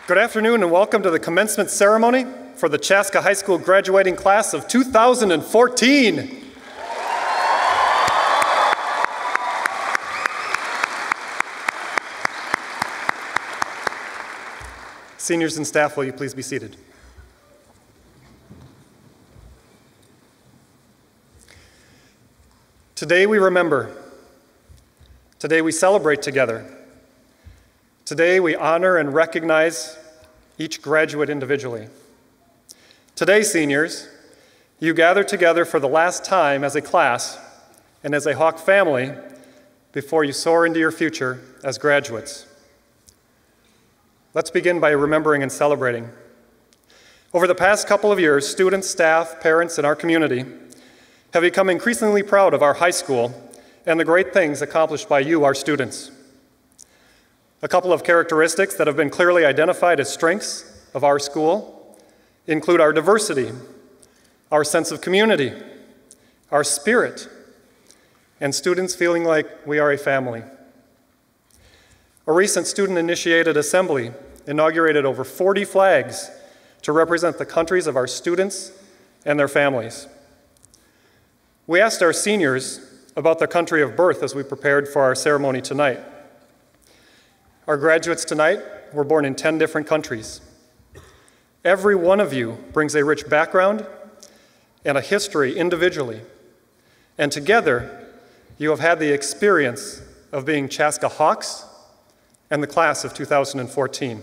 Good afternoon and welcome to the commencement ceremony for the Chaska High School graduating class of 2014. Seniors and staff, will you please be seated? Today we remember. Today we celebrate together. Today we honor and recognize each graduate individually. Today, seniors, you gather together for the last time as a class and as a Hawk family before you soar into your future as graduates. Let's begin by remembering and celebrating. Over the past couple of years, students, staff, parents, and our community have become increasingly proud of our high school and the great things accomplished by you, our students. A couple of characteristics that have been clearly identified as strengths of our school include our diversity, our sense of community, our spirit, and students feeling like we are a family. A recent student-initiated assembly inaugurated over 40 flags to represent the countries of our students and their families. We asked our seniors about their country of birth as we prepared for our ceremony tonight. Our graduates tonight were born in 10 different countries. Every one of you brings a rich background and a history individually, and together you have had the experience of being Chaska Hawks and the class of 2014.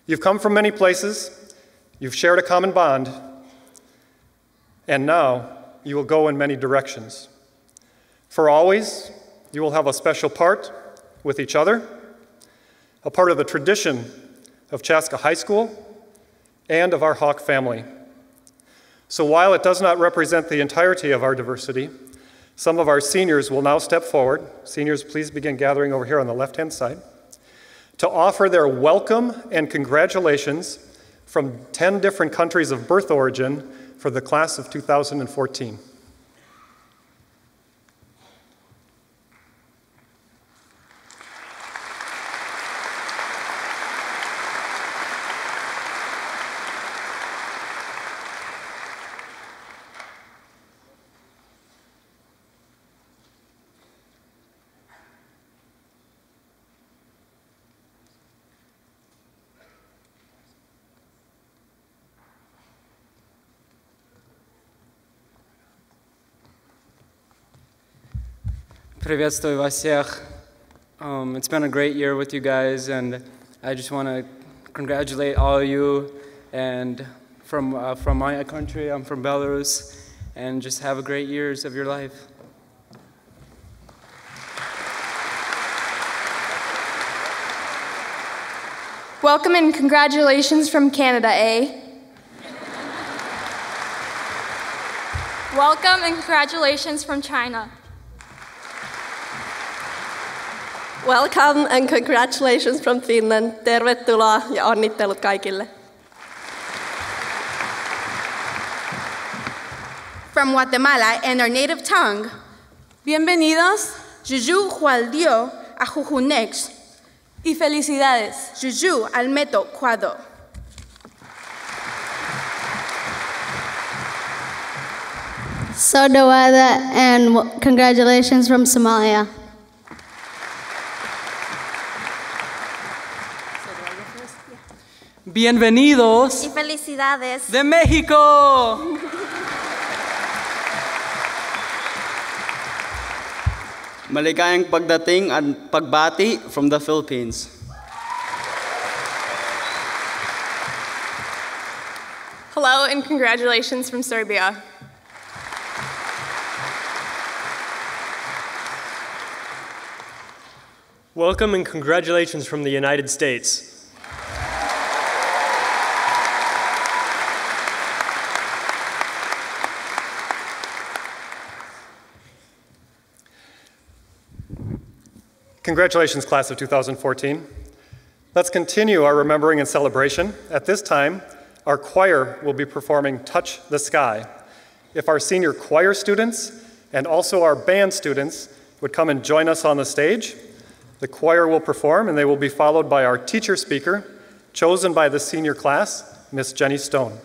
You've come from many places, you've shared a common bond, and now you will go in many directions. For always, you will have a special part with each other, a part of the tradition of Chaska High School and of our Hawk family. So while it does not represent the entirety of our diversity, some of our seniors will now step forward. Seniors, please begin gathering over here on the left-hand side to offer their welcome and congratulations from 10 different countries of birth origin for the class of 2014. Приветствую вас всех. It's been a great year with you guys, and I just want to congratulate all of you. And from my country, I'm from Belarus, and just have a great years of your life. Welcome and congratulations from Canada, eh? Welcome and congratulations from China. Welcome and congratulations from Finland. Tervetuloa ja onnittelut kaikille. From Guatemala and our native tongue, bienvenidos, Juju Hualdio a Jujunex, Y felicidades. Juju Almeto Cuado. Sodawada and congratulations from Somalia. Bienvenidos Y felicidades de México. Maligayang pagdating at pagbati from the Philippines. Hello and congratulations from Serbia. Welcome and congratulations from the United States. Congratulations, class of 2014. Let's continue our remembering and celebration. At this time, our choir will be performing Touch the Sky. If our senior choir students and also our band students would come and join us on the stage, the choir will perform and they will be followed by our teacher speaker, chosen by the senior class, Miss Jenny Stone.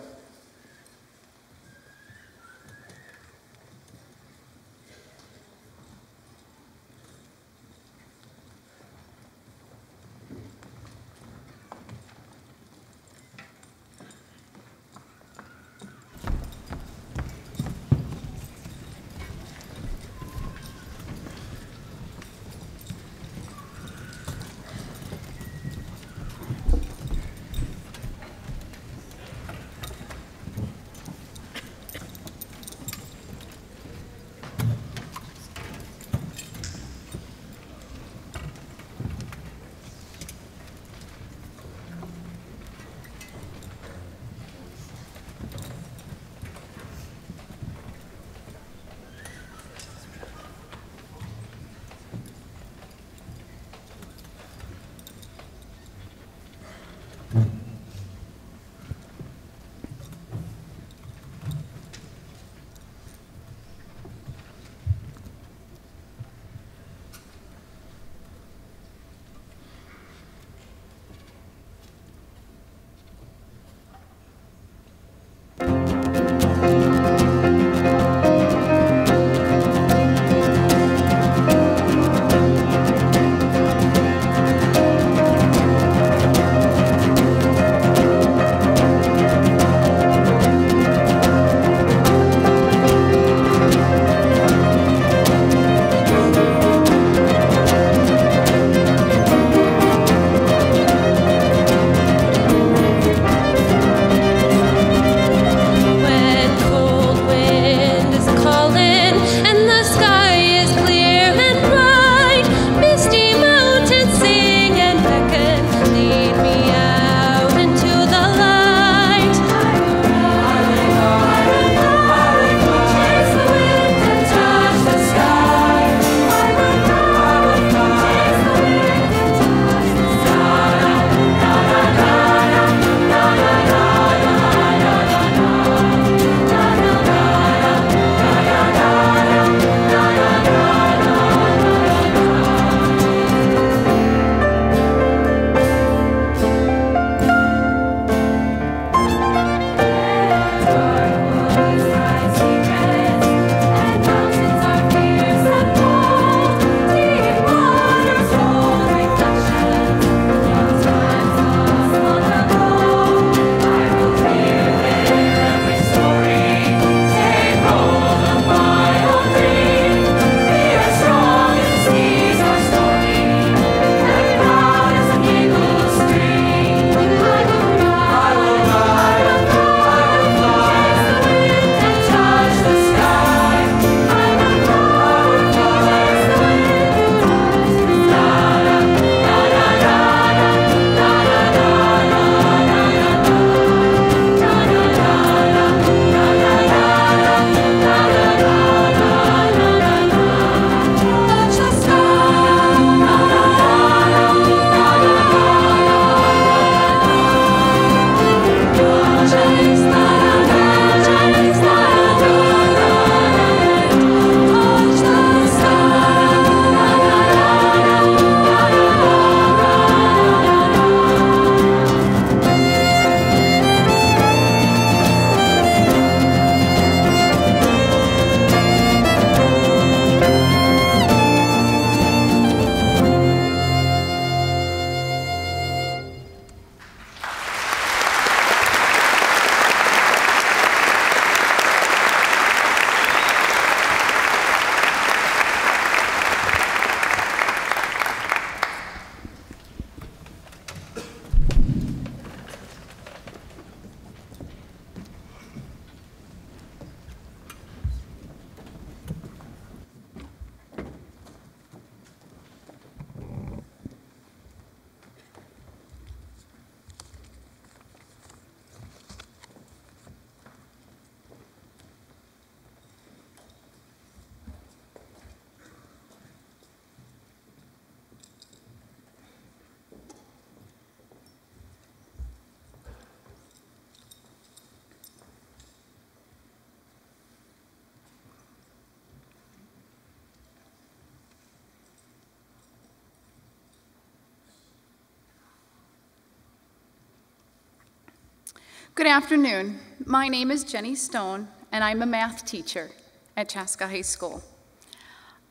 Good afternoon. My name is Jenny Stone, and I'm a math teacher at Chaska High School.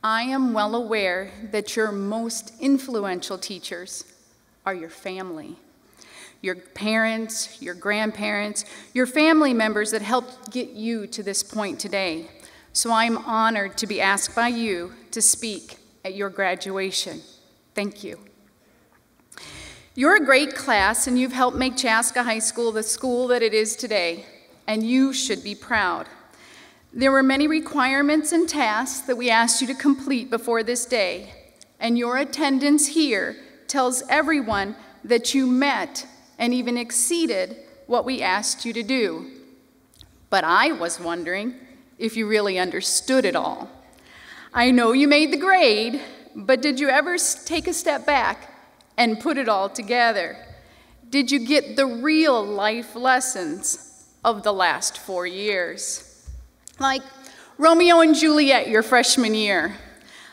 I am well aware that your most influential teachers are your family. Your parents, your grandparents, your family members that helped get you to this point today. So I'm honored to be asked by you to speak at your graduation. Thank you. You're a great class, and you've helped make Chaska High School the school that it is today, and you should be proud. There were many requirements and tasks that we asked you to complete before this day, and your attendance here tells everyone that you met and even exceeded what we asked you to do. But I was wondering if you really understood it all. I know you made the grade, but did you ever take a step back and put it all together? Did you get the real life lessons of the last 4 years? Like Romeo and Juliet your freshman year.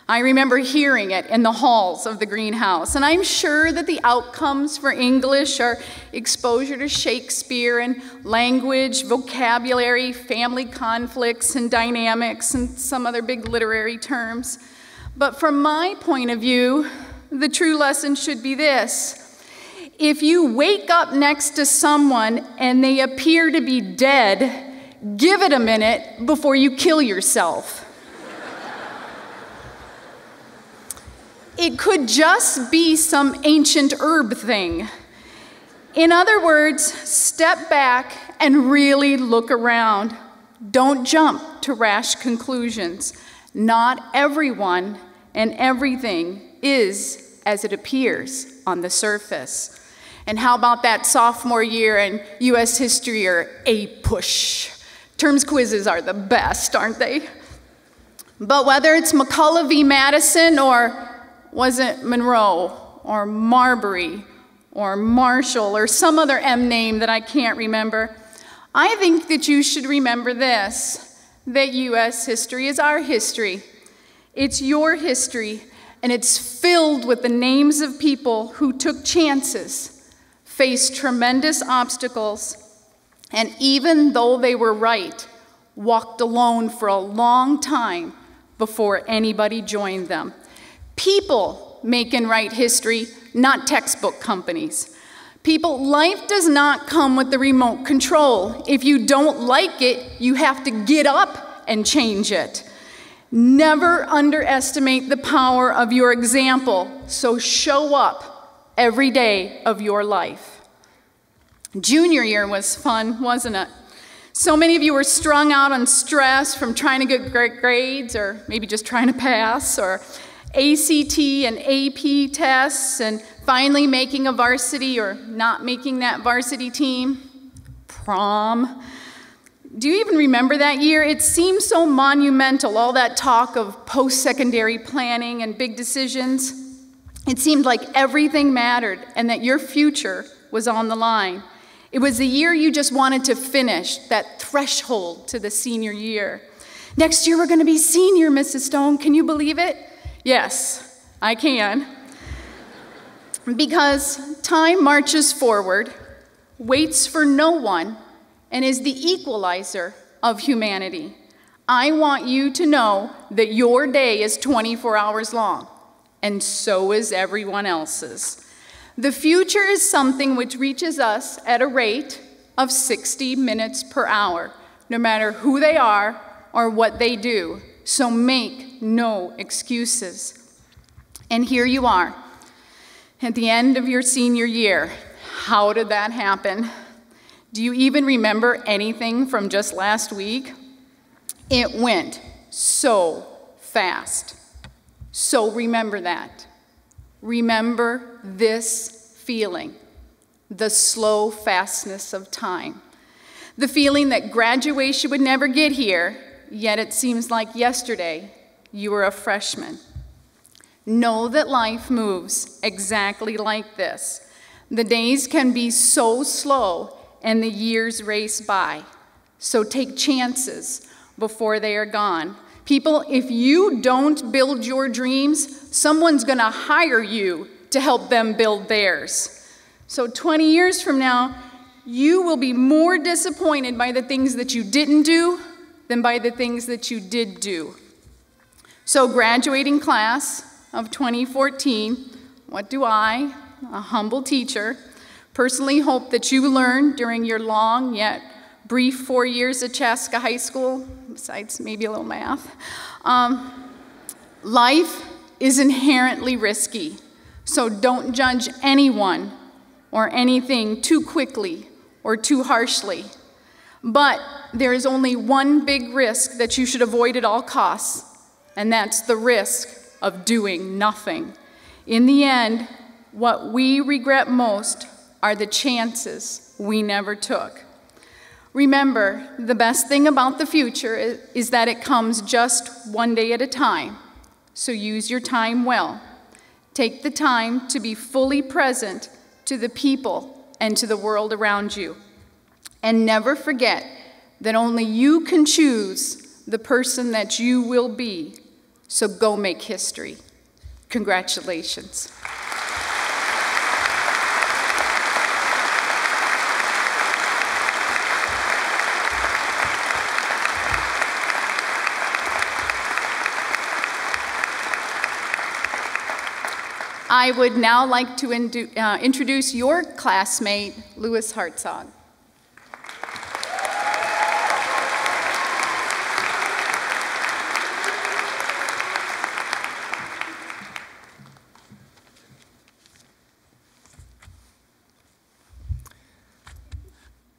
I remember hearing it in the halls of the greenhouse, and I'm sure that the outcomes for English are exposure to Shakespeare and language, vocabulary, family conflicts and dynamics, and some other big literary terms. But from my point of view, the true lesson should be this: if you wake up next to someone and they appear to be dead, give it a minute before you kill yourself. It could just be some ancient herb thing. In other words, step back and really look around. Don't jump to rash conclusions. Not everyone and everything is as it appears on the surface. And how about that sophomore year in U.S. history or A-push? Terms quizzes are the best, aren't they? But whether it's McCullough v. Madison, or was it Monroe or Marbury or Marshall or some other M name that I can't remember, I think that you should remember this, that U.S. history is our history. It's your history, and it's filled with the names of people who took chances, faced tremendous obstacles, and even though they were right, walked alone for a long time before anybody joined them. People make and write history, not textbook companies. People, life does not come with the remote control. If you don't like it, you have to get up and change it. Never underestimate the power of your example, so show up every day of your life. Junior year was fun, wasn't it? So many of you were strung out on stress from trying to get great grades, or maybe just trying to pass, or ACT and AP tests, and finally making a varsity or not making that varsity team. Prom. Do you even remember that year? It seemed so monumental, all that talk of post-secondary planning and big decisions. It seemed like everything mattered and that your future was on the line. It was the year you just wanted to finish, that threshold to the senior year. Next year we're going to be senior, Mrs. Stone. Can you believe it? Yes, I can. Because time marches forward, waits for no one, and is the equalizer of humanity. I want you to know that your day is 24 hours long, and so is everyone else's. The future is something which reaches us at a rate of 60 minutes per hour, no matter who they are or what they do. So make no excuses. And here you are, at the end of your senior year. How did that happen? Do you even remember anything from just last week? It went so fast. So remember that. Remember this feeling, the slow fastness of time. The feeling that graduation would never get here, yet it seems like yesterday you were a freshman. Know that life moves exactly like this. The days can be so slow and the years race by. So take chances before they are gone. People, if you don't build your dreams, someone's going to hire you to help them build theirs. So 20 years from now, you will be more disappointed by the things that you didn't do than by the things that you did do. So graduating class of 2014, what do I, a humble teacher, personally hope that you learned during your long yet brief 4 years at Chaska High School, besides maybe a little math. Life is inherently risky, so don't judge anyone or anything too quickly or too harshly. But there is only one big risk that you should avoid at all costs, and that's the risk of doing nothing. In the end, what we regret most are the chances we never took. Remember, the best thing about the future is that it comes just one day at a time. So use your time well. Take the time to be fully present to the people and to the world around you. And never forget that only you can choose the person that you will be. So go make history. Congratulations. I would now like to introduce your classmate, Louis Hartzog.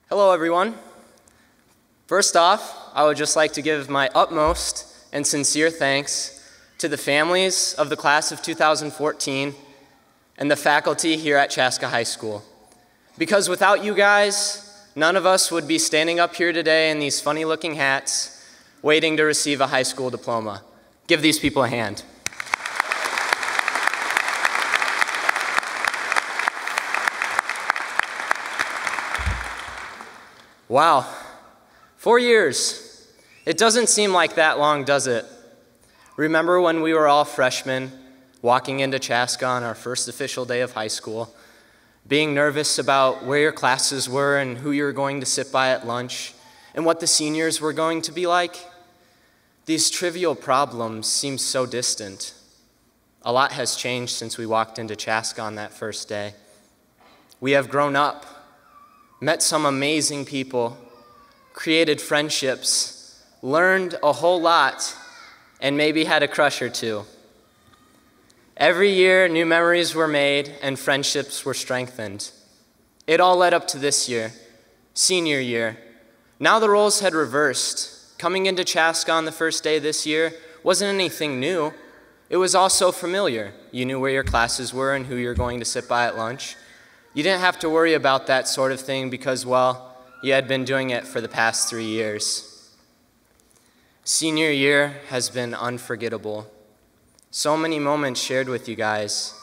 Hello, everyone. First off, I would just like to give my utmost and sincere thanks to the families of the class of 2014 and the faculty here at Chaska High School. Because without you guys, none of us would be standing up here today in these funny-looking hats, waiting to receive a high school diploma. Give these people a hand. Wow, 4 years. It doesn't seem like that long, does it? Remember when we were all freshmen, walking into Chaska on our first official day of high school, being nervous about where your classes were and who you were going to sit by at lunch, and what the seniors were going to be like? These trivial problems seem so distant. A lot has changed since we walked into Chaska on that first day. We have grown up, met some amazing people, created friendships, learned a whole lot, and maybe had a crush or two. Every year, new memories were made and friendships were strengthened. It all led up to this year, senior year. Now the roles had reversed. Coming into Chaska on the first day this year wasn't anything new. It was all so familiar. You knew where your classes were and who you were going to sit by at lunch. You didn't have to worry about that sort of thing because, well, you had been doing it for the past 3 years. Senior year has been unforgettable. So many moments shared with you guys.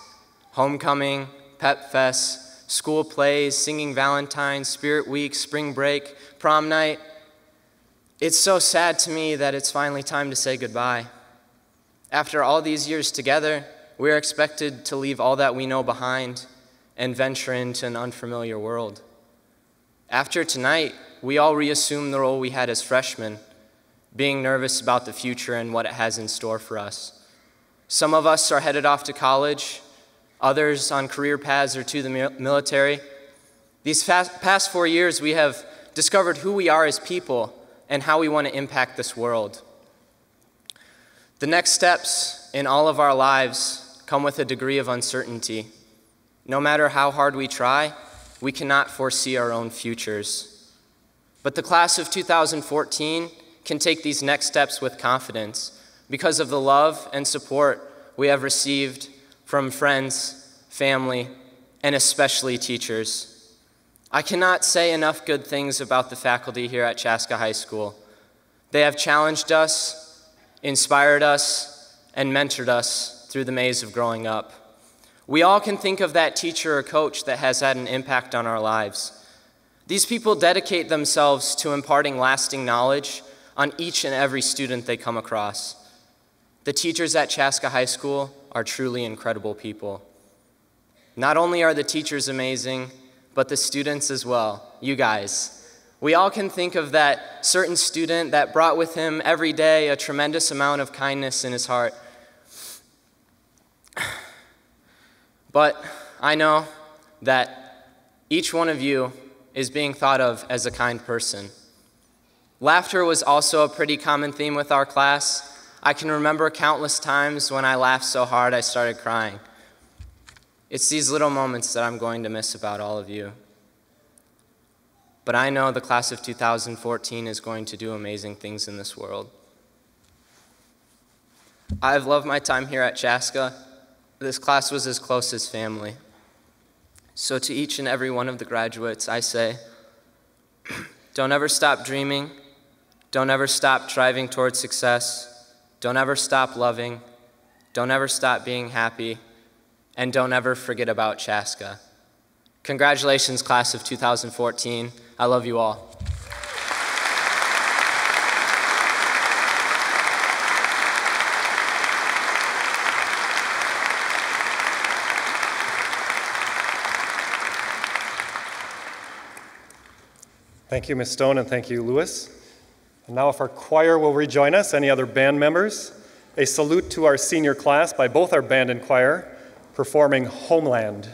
Homecoming, pep fest, school plays, singing Valentine's, Spirit Week, spring break, prom night. It's so sad to me that it's finally time to say goodbye. After all these years together, we're expected to leave all that we know behind and venture into an unfamiliar world. After tonight, we all reassume the role we had as freshmen, being nervous about the future and what it has in store for us. Some of us are headed off to college, others on career paths or to the military. These past 4 years, we have discovered who we are as people and how we want to impact this world. The next steps in all of our lives come with a degree of uncertainty. No matter how hard we try, we cannot foresee our own futures. But the class of 2014 can take these next steps with confidence because of the love and support we have received from friends, family, and especially teachers. I cannot say enough good things about the faculty here at Chaska High School. They have challenged us, inspired us, and mentored us through the maze of growing up. We all can think of that teacher or coach that has had an impact on our lives. These people dedicate themselves to imparting lasting knowledge on each and every student they come across. The teachers at Chaska High School are truly incredible people. Not only are the teachers amazing, but the students as well, you guys. We all can think of that certain student that brought with him every day a tremendous amount of kindness in his heart. But I know that each one of you is being thought of as a kind person. Laughter was also a pretty common theme with our class. I can remember countless times when I laughed so hard I started crying. It's these little moments that I'm going to miss about all of you. But I know the class of 2014 is going to do amazing things in this world. I've loved my time here at Chaska. This class was as close as family. So to each and every one of the graduates, I say, don't ever stop dreaming. Don't ever stop striving towards success. Don't ever stop loving. Don't ever stop being happy. And don't ever forget about Chaska. Congratulations, class of 2014. I love you all. Thank you, Ms. Stone, and thank you, Lewis. And now if our choir will rejoin us, any other band members, a salute to our senior class by both our band and choir, performing Homeland.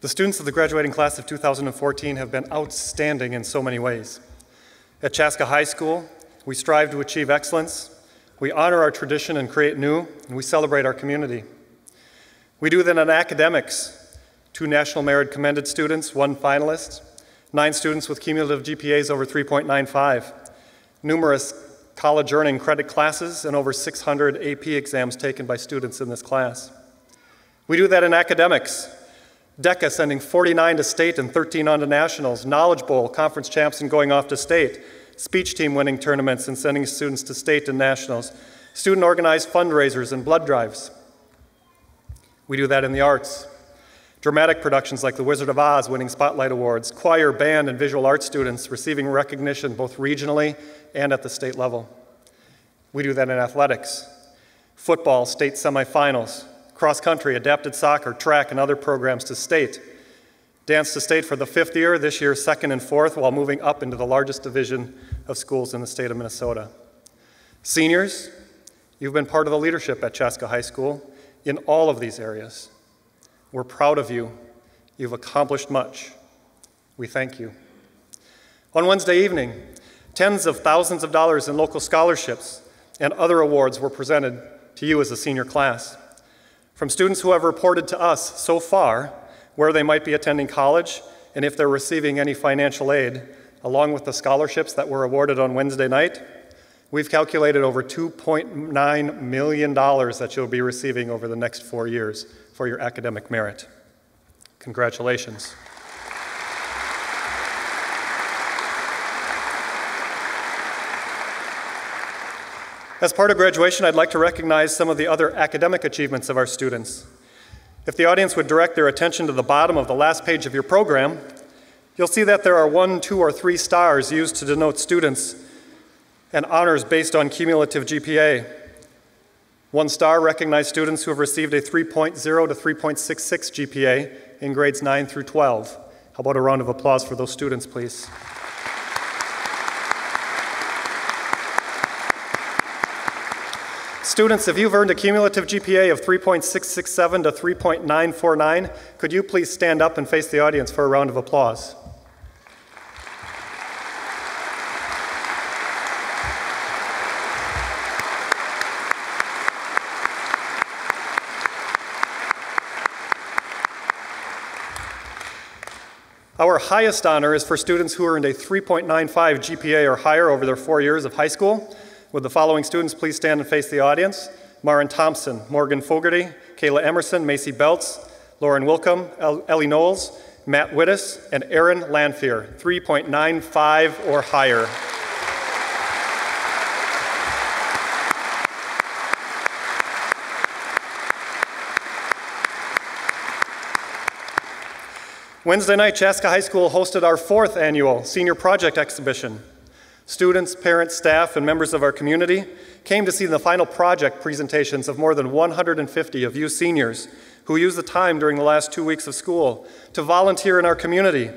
The students of the graduating class of 2014 have been outstanding in so many ways. At Chaska High School, we strive to achieve excellence, we honor our tradition and create new, and we celebrate our community. We do that in academics. 2 National Merit Commended students, 1 finalist, 9 students with cumulative GPAs over 3.95, numerous college earning credit classes, and over 600 AP exams taken by students in this class. We do that in academics. DECA sending 49 to state and 13 on to nationals, Knowledge Bowl, conference champs and going off to state, speech team winning tournaments and sending students to state and nationals, student organized fundraisers and blood drives. We do that in the arts. Dramatic productions like The Wizard of Oz winning Spotlight Awards, choir, band, and visual arts students receiving recognition both regionally and at the state level. We do that in athletics. Football, state semifinals, cross-country, adapted soccer, track, and other programs to state. Dance to state for the 5th year, this year 2nd and 4th, while moving up into the largest division of schools in the state of Minnesota. Seniors, you've been part of the leadership at Chaska High School in all of these areas. We're proud of you. You've accomplished much. We thank you. On Wednesday evening, tens of thousands of dollars in local scholarships and other awards were presented to you as a senior class. From students who have reported to us so far where they might be attending college and if they're receiving any financial aid, along with the scholarships that were awarded on Wednesday night, we've calculated over $2.9 million that you'll be receiving over the next 4 years for your academic merit. Congratulations. As part of graduation, I'd like to recognize some of the other academic achievements of our students. If the audience would direct their attention to the bottom of the last page of your program, you'll see that there are 1, 2, or 3 stars used to denote students and honors based on cumulative GPA. 1 star recognized students who have received a 3.0 to 3.66 GPA in grades 9 through 12. How about a round of applause for those students, please? Students, if you've earned a cumulative GPA of 3.667 to 3.949, could you please stand up and face the audience for a round of applause? Our highest honor is for students who earned a 3.95 GPA or higher over their 4 years of high school. Would the following students please stand and face the audience? Marin Thompson, Morgan Fogarty, Kayla Emerson, Macy Belts, Lauren Wilcom, Ellie Knowles, Matt Wittes, and Aaron Lanphier, 3.95 or higher. Wednesday night, Chaska High School hosted our 4th annual Senior Project Exhibition. Students, parents, staff, and members of our community came to see the final project presentations of more than 150 of you seniors who used the time during the last 2 weeks of school to volunteer in our community,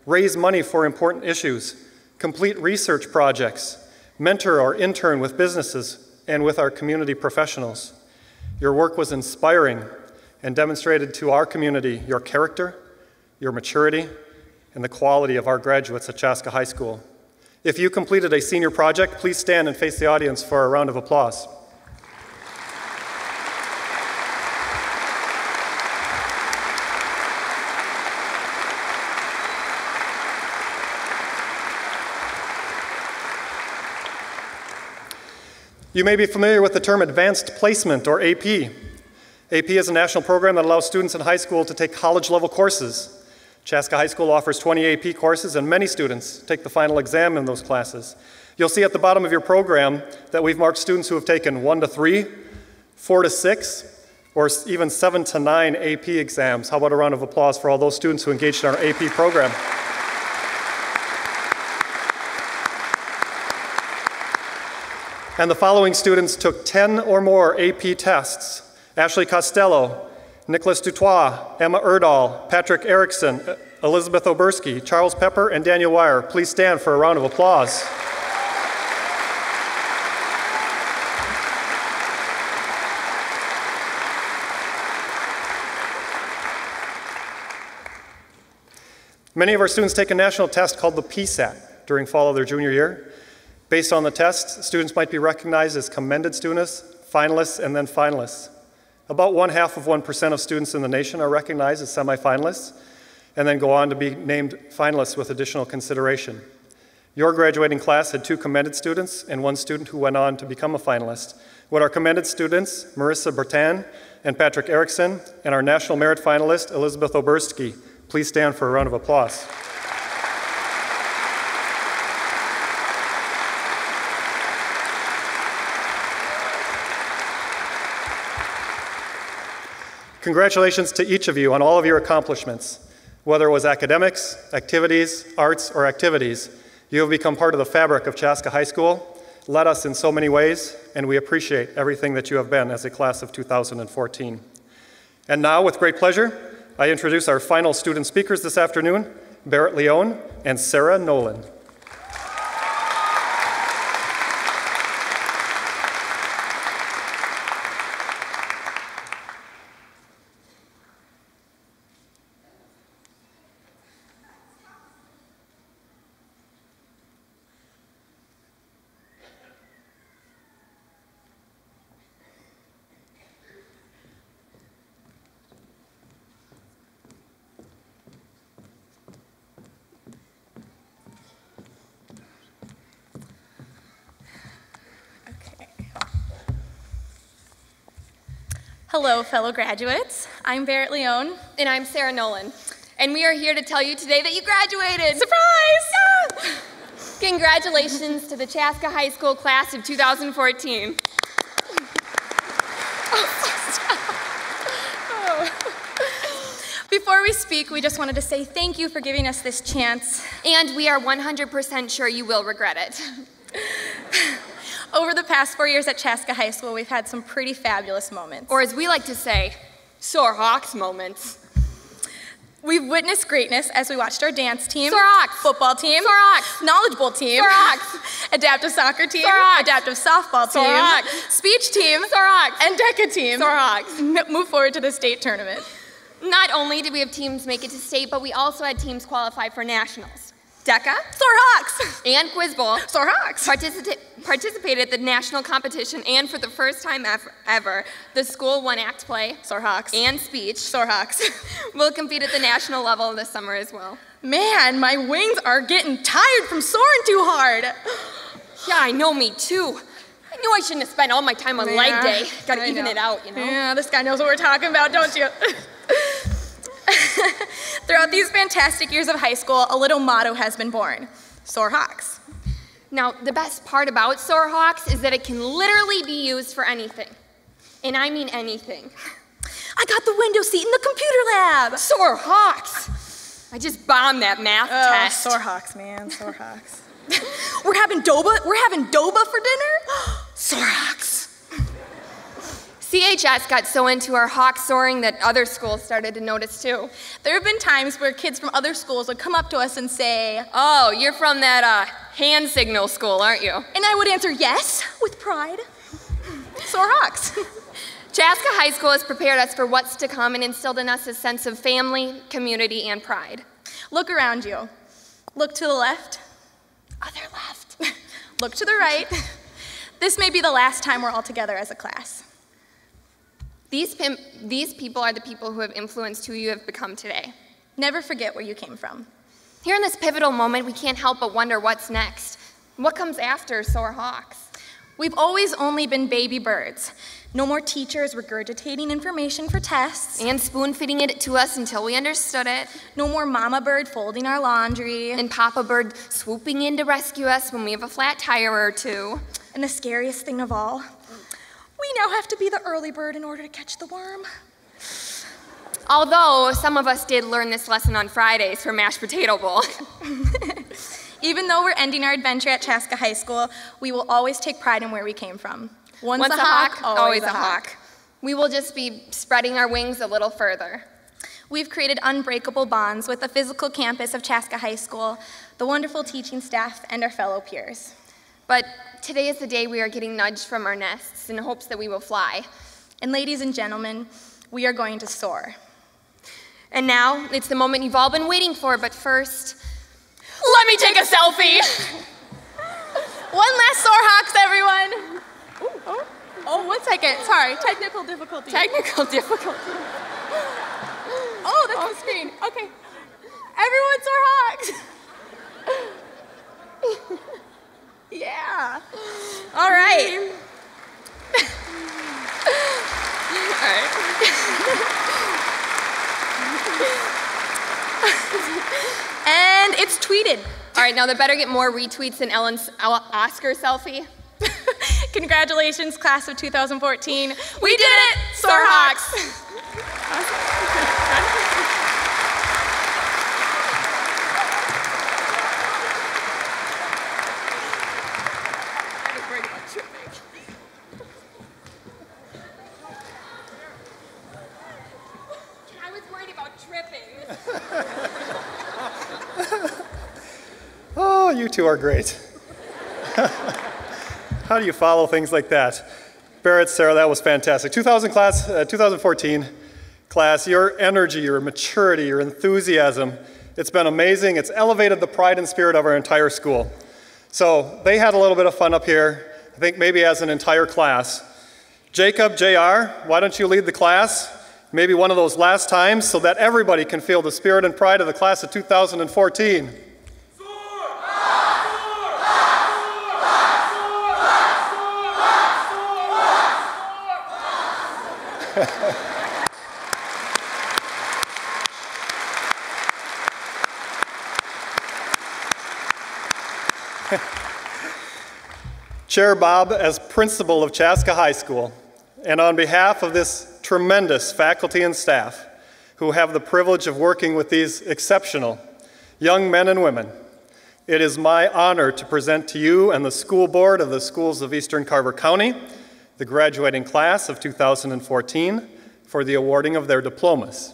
raise money for important issues, complete research projects, mentor or intern with businesses and with our community professionals. Your work was inspiring and demonstrated to our community your character, your maturity, and the quality of our graduates at Chaska High School. If you completed a senior project, please stand and face the audience for a round of applause. You may be familiar with the term Advanced Placement, or AP. AP is a national program that allows students in high school to take college-level courses. Chaska High School offers 20 AP courses, and many students take the final exam in those classes. You'll see at the bottom of your program that we've marked students who have taken 1 to 3, 4 to 6, or even 7 to 9 AP exams. How about a round of applause for all those students who engaged in our AP program? And the following students took 10 or more AP tests: Ashley Costello, Nicholas Dutois, Emma Erdahl, Patrick Erickson, Elizabeth Oberski, Charles Pepper, and Daniel Wire. Please stand for a round of applause. Many of our students take a national test called the PSAT during fall of their junior year. Based on the test, students might be recognized as commended students, finalists, and then finalists. About 1/2% of students in the nation are recognized as semifinalists and then go on to be named finalists with additional consideration. Your graduating class had 2 commended students and 1 student who went on to become a finalist. Would our commended students, Marissa Bertan and Patrick Erickson, and our national merit finalist, Elizabeth Oberski, please stand for a round of applause. Congratulations to each of you on all of your accomplishments. Whether it was academics, activities, arts, or activities, you have become part of the fabric of Chaska High School, led us in so many ways, and we appreciate everything that you have been as a class of 2014. And now, with great pleasure, I introduce our final student speakers this afternoon, Barrett Leone and Sarah Nolan. Hello, fellow graduates. I'm Barrett Leone. And I'm Sarah Nolan. And we are here to tell you today that you graduated. Surprise! Yeah! Congratulations to the Chaska High School class of 2014. Before we speak, we just wanted to say thank you for giving us this chance. And we are 100% sure you will regret it. Over the past 4 years at Chaska High School, we've had some pretty fabulous moments. Or as we like to say, sore Hawks moments. We've witnessed greatness as we watched our dance team, Sore Hawks, football team, Sore Hawks, Knowledge Bowl team, Sore Hawks, adaptive soccer team, Sore Hawks, adaptive softball team, Sore Hawks, speech team, Sore Hawks, and DECA team Sore Hawks move forward to the state tournament. Not only did we have teams make it to state, but we also had teams qualify for nationals. DECA, Sore Hawks, and Quiz Bowl, Sore Hawks, participated at the national competition, and for the first time ever, the school won act play, Sore Hawks, and speech, Sore Hawks. will compete at the national level this summer as well. Man, my wings are getting tired from soaring too hard. Yeah, I know, me too. I knew I shouldn't have spent all my time on leg day. Gotta even it out, you know? Yeah, this guy knows what we're talking about, don't you? Throughout these fantastic years of high school, a little motto has been born: Sore Hawks. Now, the best part about Sore Hawks is that it can literally be used for anything. And I mean anything. I got the window seat in the computer lab. Sore Hawks. I just bombed that math test. Sore Hawks, man, Sore Hawks. We're having Doba for dinner? Sore Hawks. CHS got so into our hawk soaring that other schools started to notice too. There have been times where kids from other schools would come up to us and say, "Oh, you're from that hand signal school, aren't you?" And I would answer yes, with pride. Sore Hawks. Chaska High School has prepared us for what's to come and instilled in us a sense of family, community, and pride. Look around you. Look to the left. Other left. Look to the right. This may be the last time we're all together as a class. These people are the people who have influenced who you have become today. Never forget where you came from. Here in this pivotal moment, we can't help but wonder what's next. What comes after Sore Hawks? We've always only been baby birds. No more teachers regurgitating information for tests. And spoon-feeding it to us until we understood it. No more mama bird folding our laundry. And papa bird swooping in to rescue us when we have a flat tire or two. And the scariest thing of all, we now have to be the early bird in order to catch the worm. Although some of us did learn this lesson on Fridays for mashed potato bowl. Even though we're ending our adventure at Chaska High School, we will always take pride in where we came from. Once a hawk, always a hawk. We will just be spreading our wings a little further. We've created unbreakable bonds with the physical campus of Chaska High School, the wonderful teaching staff, and our fellow peers. But today is the day we are getting nudged from our nests in hopes that we will fly. And ladies and gentlemen, we are going to soar. And now, it's the moment you've all been waiting for, but first, let me take a selfie. One last sore hawks, everyone. Oh, 1 second. Sorry, technical difficulty. Technical difficulty. Oh, that's the screen. Okay. Everyone sore hawks. Yeah. All right. All right. And it's tweeted. All right, now there better get more retweets than Ellen's Oscar selfie. Congratulations, class of 2014. We did it, Sorehawks. I was worried about tripping. Oh, you two are great. How do you follow things like that? Barrett, Sarah, that was fantastic. 2014 class, your energy, your maturity, your enthusiasm, it's been amazing. It's elevated the pride and spirit of our entire school. So they had a little bit of fun up here, I think maybe as an entire class. Jacob, JR, why don't you lead the class? Maybe one of those last times so that everybody can feel the spirit and pride of the class of 2014. Chair Bob, as principal of Chaska High School, and on behalf of this tremendous faculty and staff who have the privilege of working with these exceptional young men and women, it is my honor to present to you and the school board of the schools of Eastern Carver County the graduating class of 2014 for the awarding of their diplomas.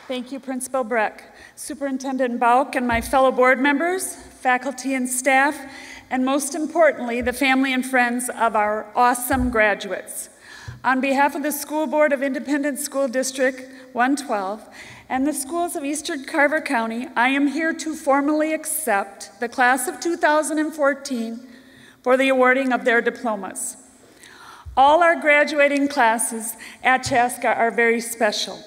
Thank you, Principal Breck, Superintendent Bauk, and my fellow board members, faculty and staff, and most importantly, the family and friends of our awesome graduates. On behalf of the School Board of Independent School District 112 and the schools of Eastern Carver County, I am here to formally accept the class of 2014 for the awarding of their diplomas. All our graduating classes at Chaska are very special.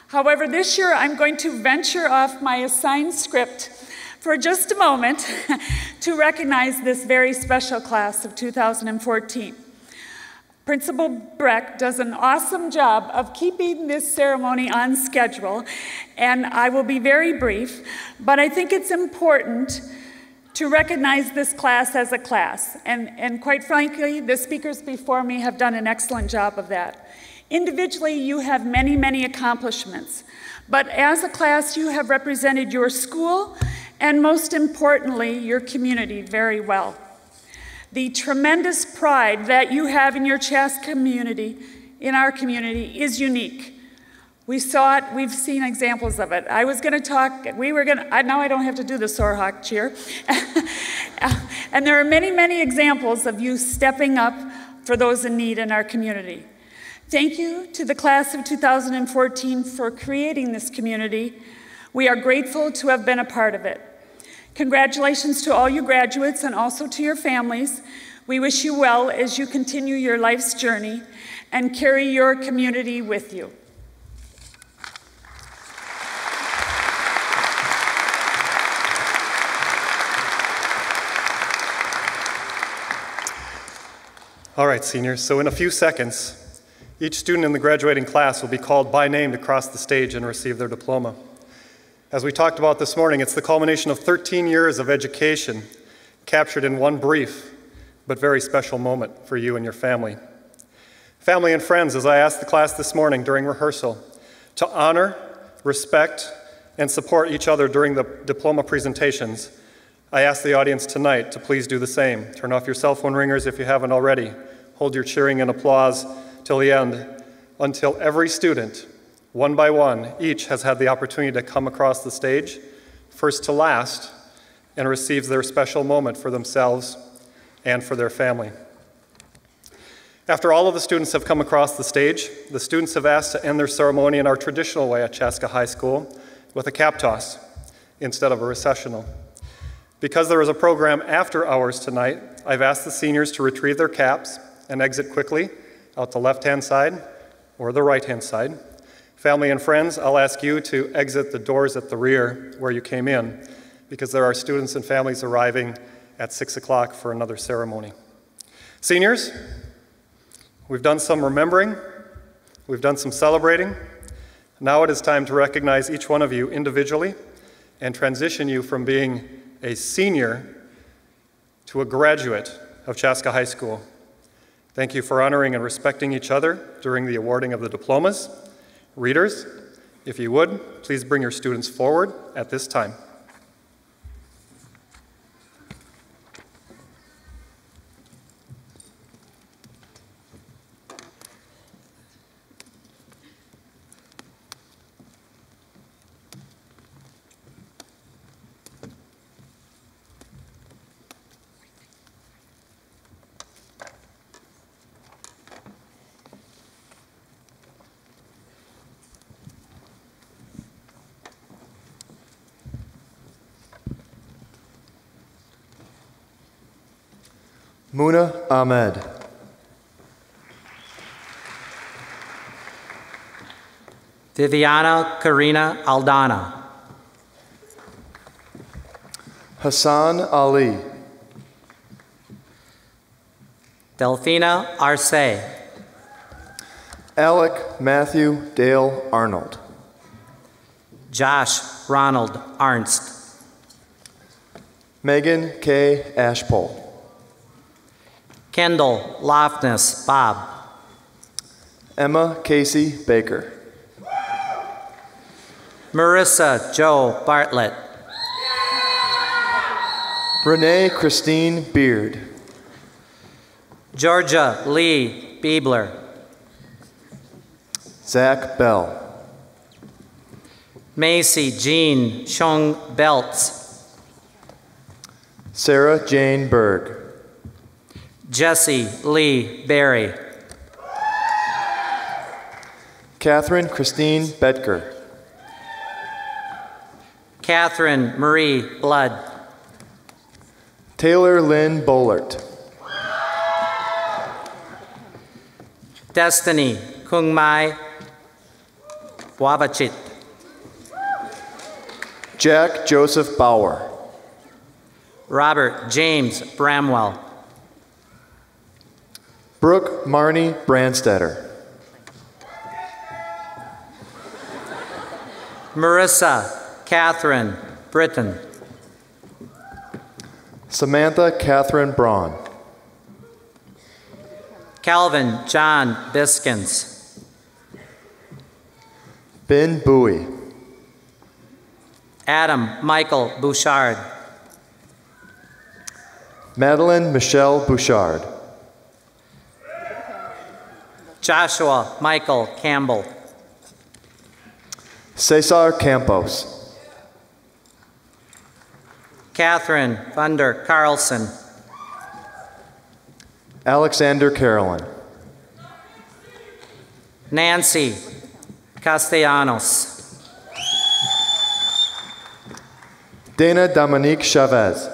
However, this year I'm going to venture off my assigned script for just a moment to recognize this very special class of 2014. Principal Breck does an awesome job of keeping this ceremony on schedule, and I will be very brief, but I think it's important to recognize this class as a class, and quite frankly, the speakers before me have done an excellent job of that. Individually, you have many, many accomplishments, but as a class, you have represented your school and most importantly, your community very well. The tremendous pride that you have in your Chaska community, in our community, is unique. We saw it, we've seen examples of it. I was gonna talk, now I don't have to do the Sorehawk cheer. And there are many, many examples of you stepping up for those in need in our community. Thank you to the class of 2014 for creating this community. We are grateful to have been a part of it. Congratulations to all you graduates and also to your families. We wish you well as you continue your life's journey and carry your community with you. All right, seniors, so in a few seconds, each student in the graduating class will be called by name to cross the stage and receive their diploma. As we talked about this morning, it's the culmination of 13 years of education captured in one brief but very special moment for you and your family. Family and friends, as I asked the class this morning during rehearsal to honor, respect, and support each other during the diploma presentations, I ask the audience tonight to please do the same. Turn off your cell phone ringers if you haven't already. Hold your cheering and applause till the end, until every student, one by one, each has had the opportunity to come across the stage, first to last, and receives their special moment for themselves and for their family. After all of the students have come across the stage, the students have asked to end their ceremony in our traditional way at Chaska High School with a cap toss instead of a recessional. Because there is a program after hours tonight, I've asked the seniors to retrieve their caps and exit quickly out the left-hand side or the right-hand side. Family and friends, I'll ask you to exit the doors at the rear where you came in, because there are students and families arriving at 6 o'clock for another ceremony. Seniors, we've done some remembering, we've done some celebrating. Now it is time to recognize each one of you individually and transition you from being a senior to a graduate of Chaska High School. Thank you for honoring and respecting each other during the awarding of the diplomas. Readers, if you would, please bring your students forward at this time. Muna Ahmed. Viviana Karina Aldana. Hassan Ali. Delphina Arce. Alec Matthew Dale Arnold. Josh Ronald Arnst. Megan K. Ashpole. Kendall Lofness Bob. Emma Casey Baker. Marissa Joe Bartlett. Renee Christine Beard. Georgia Lee Biebler. Zach Bell. Macy Jean Chung Belts. Sarah Jane Berg. Jesse Lee Berry. Catherine Christine Bedker. Catherine Marie Blood. Taylor Lynn Bollert. Destiny Kungmai Wavachit. Jack Joseph Bauer. Robert James Bramwell. Brooke Marnie Brandstetter. Marissa Catherine Britton. Samantha Catherine Braun. Calvin John Biskins. Ben Bowie. Adam Michael Bouchard. Madeline Michelle Bouchard. Joshua Michael Campbell. Cesar Campos. Catherine Thunder Carlson. Alexander Carolyn. Nancy Castellanos. Dana Dominique Chavez.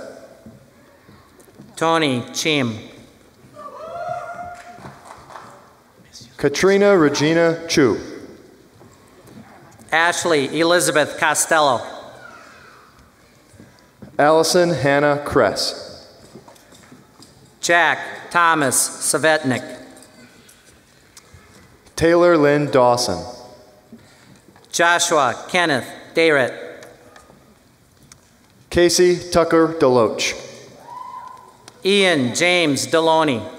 Tony Chim. Katrina Regina Chu. Ashley Elizabeth Costello. Allison Hannah Kress. Jack Thomas Savetnik. Taylor Lynn Dawson. Joshua Kenneth Dayret. Casey Tucker Deloach. Ian James Deloney.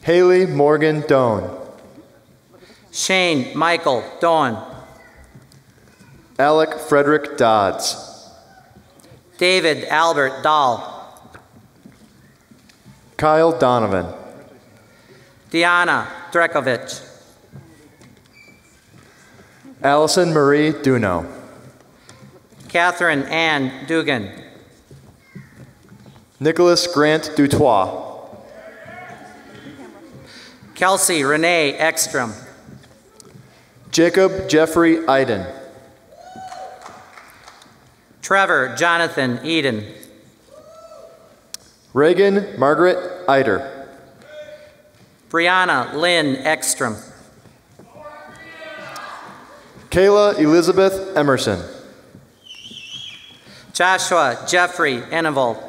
Haley Morgan Doan. Shane Michael Dawn. Alec Frederick Dodds. David Albert Dahl. Kyle Donovan. Diana Drekovich. Allison Marie Duno. Catherine Ann Dugan. Nicholas Grant Dutois. Kelsey Renee Ekstrom. Jacob Jeffrey Iden. Trevor Jonathan Eden. Reagan Margaret Eider. Brianna Lynn Ekstrom. Kayla Elizabeth Emerson. Joshua Jeffrey Enevold.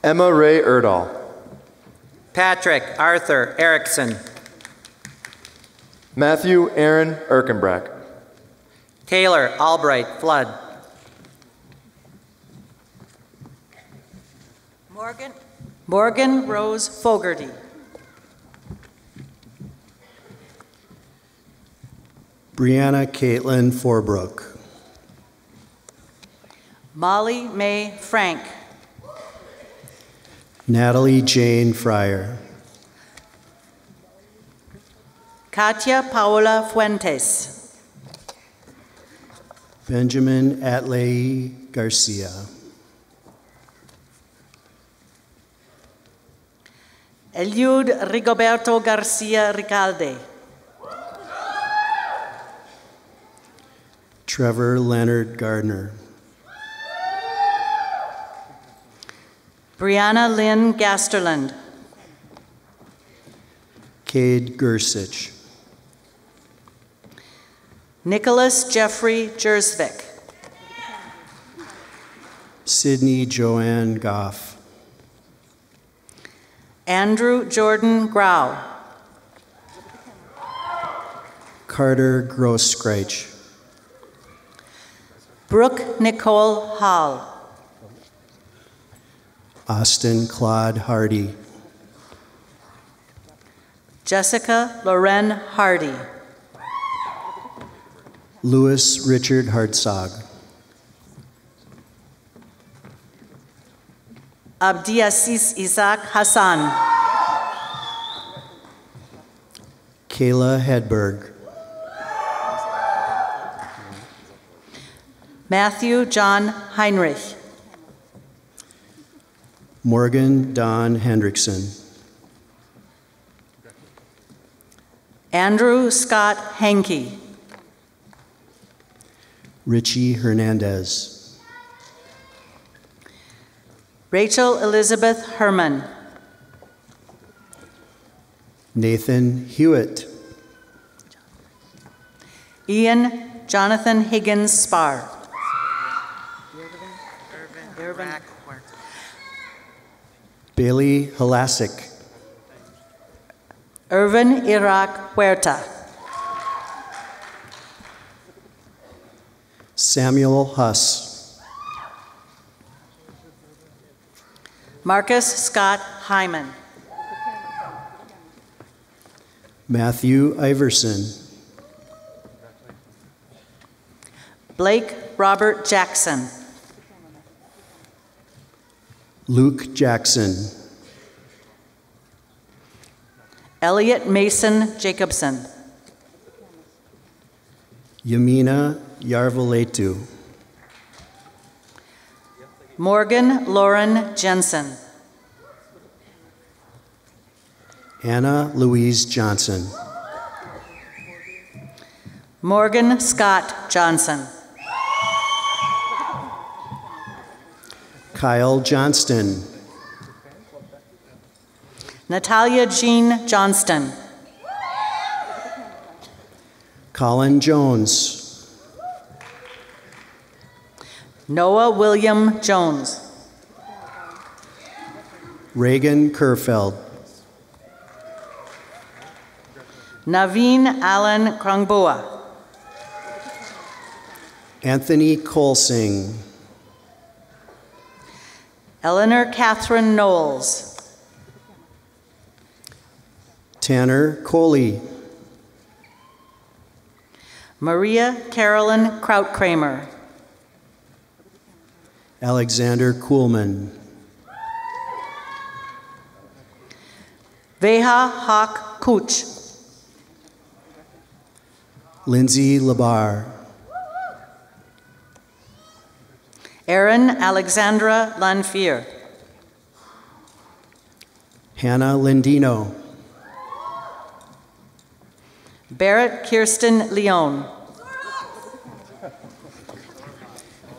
Emma Ray Erdahl. Patrick Arthur Erickson. Matthew Aaron Erkenbrack. Taylor Albright Flood. Morgan Rose Fogarty. Brianna Caitlin Forbrook. Molly May Frank. Natalie Jane Fryer. Katia Paola Fuentes. Benjamin Atley Garcia. Eliud Rigoberto Garcia Ricalde. Trevor Leonard Gardner. Brianna Lynn Gasterland. Cade Gersich. Nicholas Jeffrey Jersvik. Sydney Joanne Goff. Andrew Jordan Grau. Carter Grosskreich. Brooke Nicole Hall. Austin Claude Hardy. Jessica Loren Hardy. Louis Richard Hartzog. Abdiaziz Isaac Hassan. Kayla Hedberg. Matthew John Heinrich. Morgan Don Hendrickson. Andrew Scott Henke. Richie Hernandez. Rachel Elizabeth Herman. Nathan Hewitt. Ian Jonathan Higgins Spar. Bailey Halasic. Irvin Iraq Huerta. Samuel Huss. Marcus Scott Hyman. Matthew Iverson. Blake Robert Jackson. Luke Jackson. Elliot Mason Jacobson. Yamina Yarvaletu. Morgan Lauren Jensen. Anna Louise Johnson. Morgan Scott Johnson. Kyle Johnston. Natalia Jean Johnston. Colin Jones. Noah William Jones. Reagan Kerfeld. Naveen Allen Krongbua. Anthony Colsing. Eleanor Catherine Knowles. Tanner Coley. Maria Carolyn Krautkramer. Alexander Kuhlman. Veha Hawk Kuch. Lindsay Labar. Erin Alexandra Lanfear. Hannah Lindino. Barrett Kirsten Leone.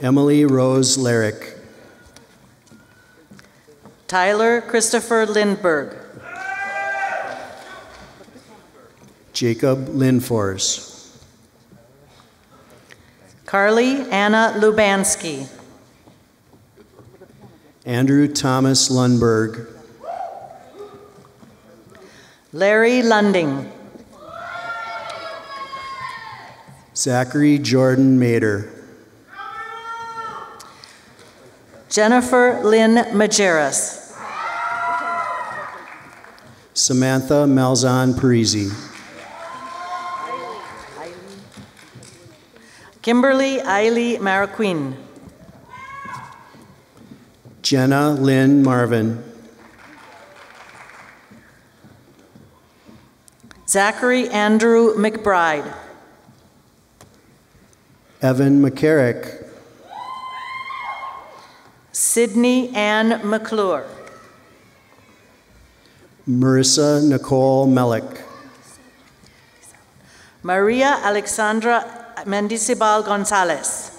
Emily Rose Larrick. Tyler Christopher Lindberg. Jacob Lindfors. Carly Anna Lubansky. Andrew Thomas Lundberg. Larry Lunding. Zachary Jordan Mader. Jennifer Lynn Majerus. Samantha Malzahn Parisi. Kimberly Eiley Marroquin. Jenna Lynn Marvin. Zachary Andrew McBride. Evan McCarrick. Sydney Ann McClure. Marissa Nicole Melick. Maria Alexandra Mendicibal Gonzalez.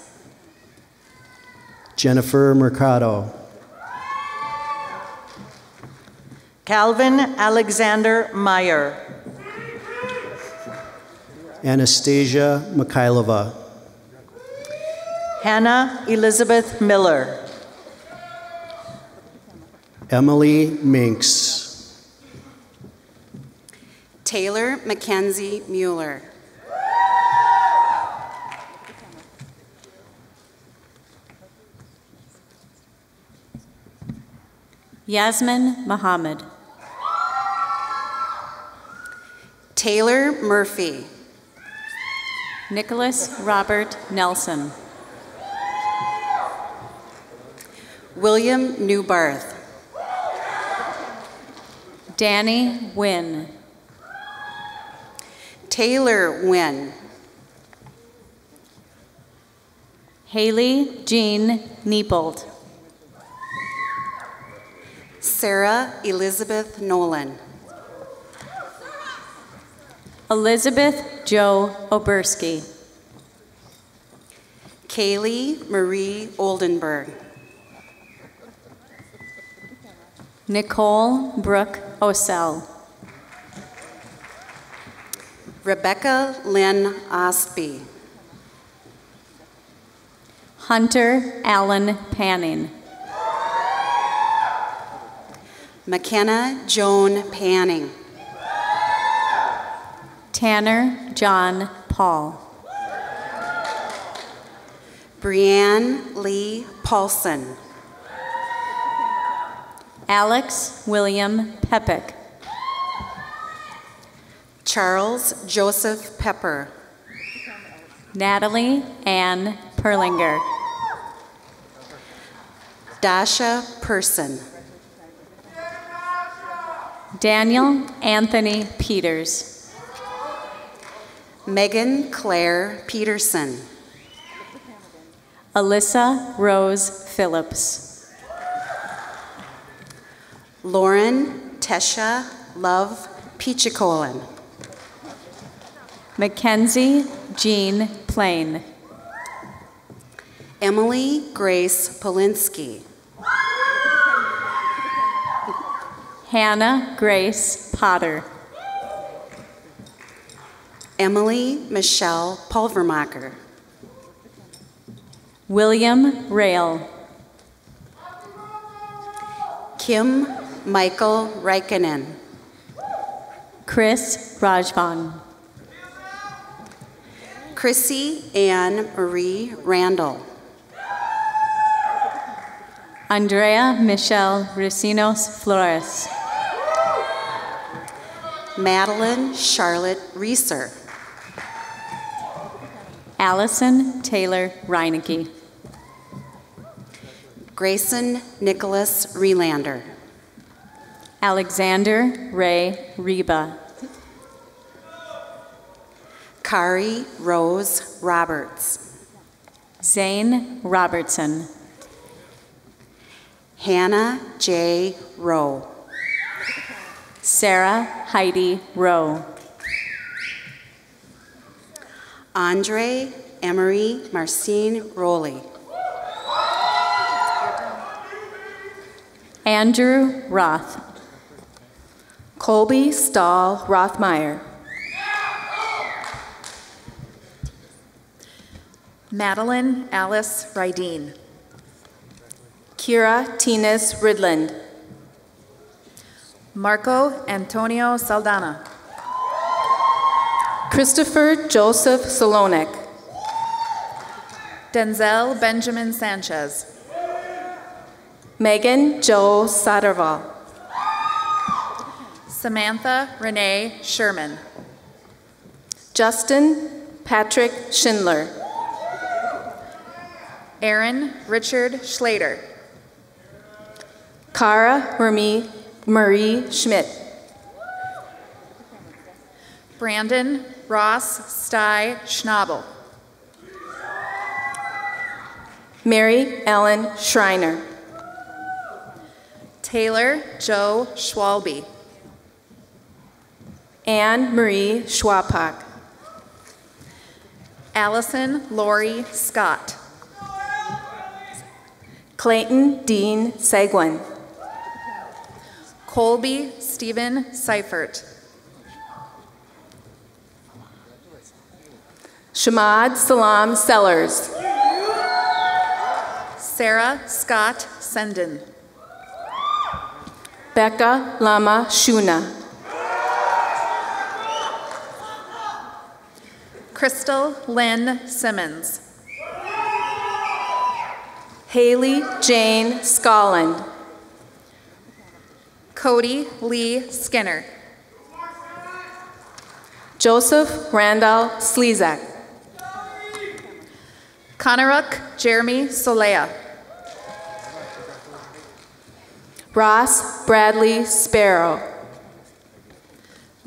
Jennifer Mercado. Calvin Alexander Meyer. Anastasia Mikhailova. Hannah Elizabeth Miller. Emily Minks. Taylor Mackenzie Mueller. Yasmin Muhammad. Taylor Murphy. Nicholas Robert Nelson. William Newbarth. Danny Wynn. Taylor Wynn. Haley Jean Niebold. Sarah Elizabeth Nolan. Elizabeth Jo Oberski. Kaylee Marie Oldenburg. Nicole Brooke Osell. Rebecca Lynn Osby. Hunter Allen Panning. McKenna Joan Panning. Tanner John Paul. Brianne Lee Paulson. Alex William Pepick. Charles Joseph Pepper. Natalie Ann Perlinger. Dasha Person. Daniel Anthony Peters. Megan Claire Peterson. Alyssa Rose Phillips. Lauren Tesha Love Peachicolin. Mackenzie Jean Plain. Emily Grace Polinsky. Hannah Grace Potter. Emily Michelle Pulvermacher. William Rail. Kim Michael Reikkinen. Chris Rajvan. Chrissy Ann Marie Randall. Andrea Michelle Recinos Flores. Madeline Charlotte Reeser. Allison Taylor Reinecke. Grayson Nicholas Relander. Alexander Ray Reba. Kari Rose Roberts. Zane Robertson. Hannah J. Rowe. Sarah Heidi Rowe. Andre Emery Marcine Rowley. Andrew Roth. Colby Stahl Rothmeyer. Madeline Alice Rydeen. Kira Tines Ridland. Marco Antonio Saldana. Christopher Joseph Solonik. Denzel Benjamin Sanchez. Megan Jo Satterwall. Samantha Renee Sherman. Justin Patrick Schindler. Aaron Richard Schlater. Cara Marie Schmidt. Brandon Ross Stye Schnabel. Mary Ellen Schreiner. Taylor Joe Schwalbe. Anne Marie Schwapak. Allison Lori Scott. Clayton Dean Seguin. Colby Stephen Seifert. Shamad Salam Sellers. Sarah Scott Senden. Becca Lama Shuna. Crystal Lynn Simmons. Haley Jane Scotland. Cody Lee Skinner. Joseph Randall Slezak. Conaruk Jeremy Solea. Ross Bradley Sparrow.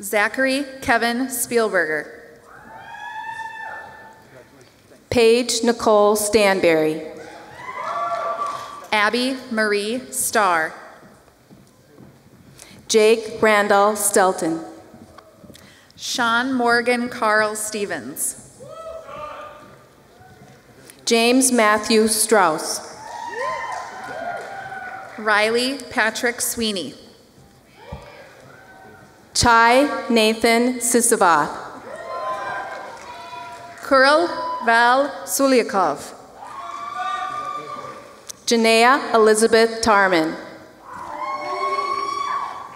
Zachary Kevin Spielberger. Paige Nicole Stanberry. Abby Marie Starr. Jake Randall Stelton. Sean Morgan Carl Stevens. James Matthew Strauss. Riley Patrick Sweeney. Chai Nathan Sisavath. Kuril Val Sulyakov. Janaea Elizabeth Tarman.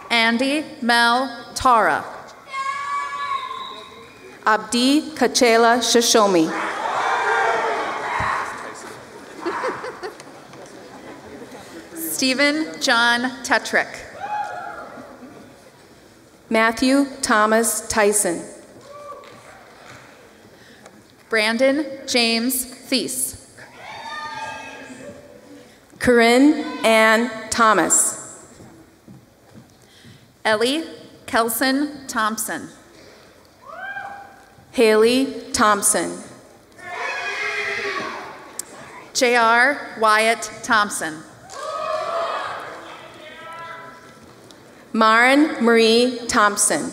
Andy Mel Tara. Abdi Kachela Shashomi. Stephen John Tetrick. Matthew Thomas Tyson. Brandon James Thies. Corinne Ann Thomas. Ellie Kelson Thompson. Haley Thompson. J.R. Wyatt Thompson. Maren Marie Thompson.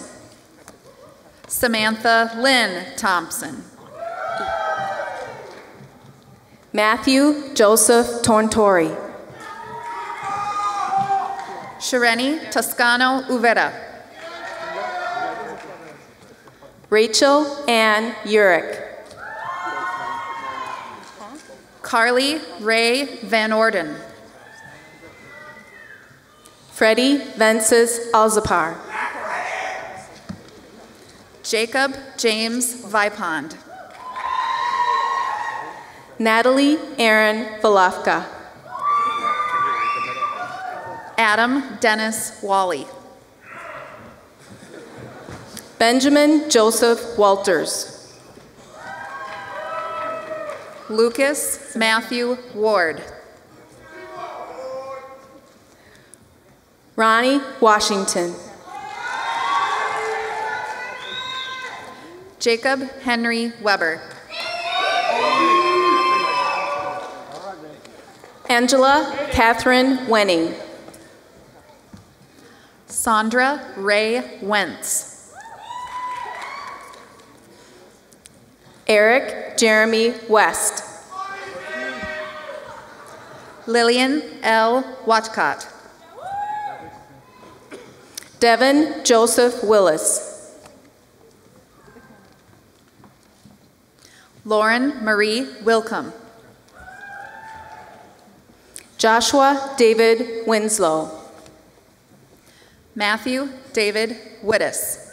Samantha Lynn Thompson. Matthew Joseph Torntori. Shareni Toscano Uvera. Rachel Ann Urick. Carly Ray Van Orden. Freddie Vences Alzapar. Jacob James Vipond. Natalie Aaron Valafka. Adam Dennis Wally. Benjamin Joseph Walters. Lucas Matthew Ward. Ronnie Washington. Jacob Henry Weber. Angela Catherine Wenning. Sandra Ray Wentz. Eric Jeremy West. Lillian L. Watcott. Devin Joseph Willis. Lauren Marie Wilcomb. Joshua David Winslow. Matthew David Wittes.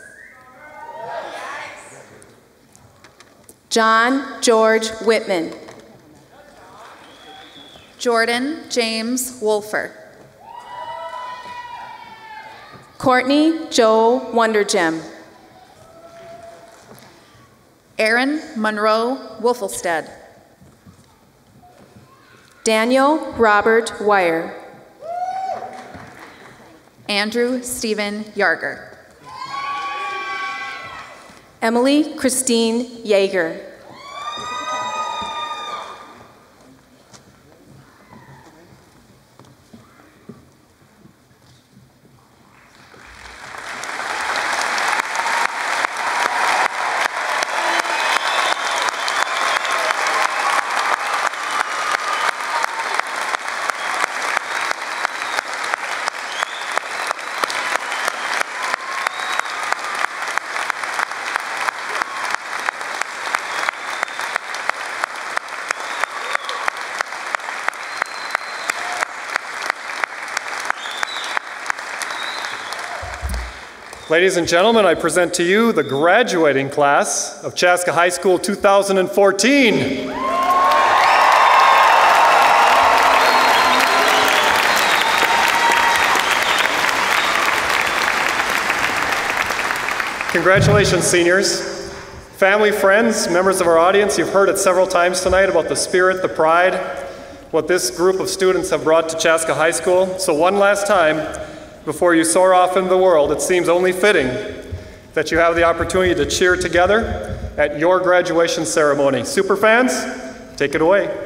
John George Whitman. Jordan James Wolfer. Courtney Joe Wondergem. Aaron Monroe Wolfelsted. Daniel Robert Wire. Andrew Stephen Yarger. Emily Christine Yeager. Ladies and gentlemen, I present to you the graduating class of Chaska High School 2014. Congratulations, seniors. Family, friends, members of our audience, you've heard it several times tonight about the spirit, the pride, what this group of students have brought to Chaska High School. So one last time, before you soar off into the world, it seems only fitting that you have the opportunity to cheer together at your graduation ceremony. Superfans, take it away.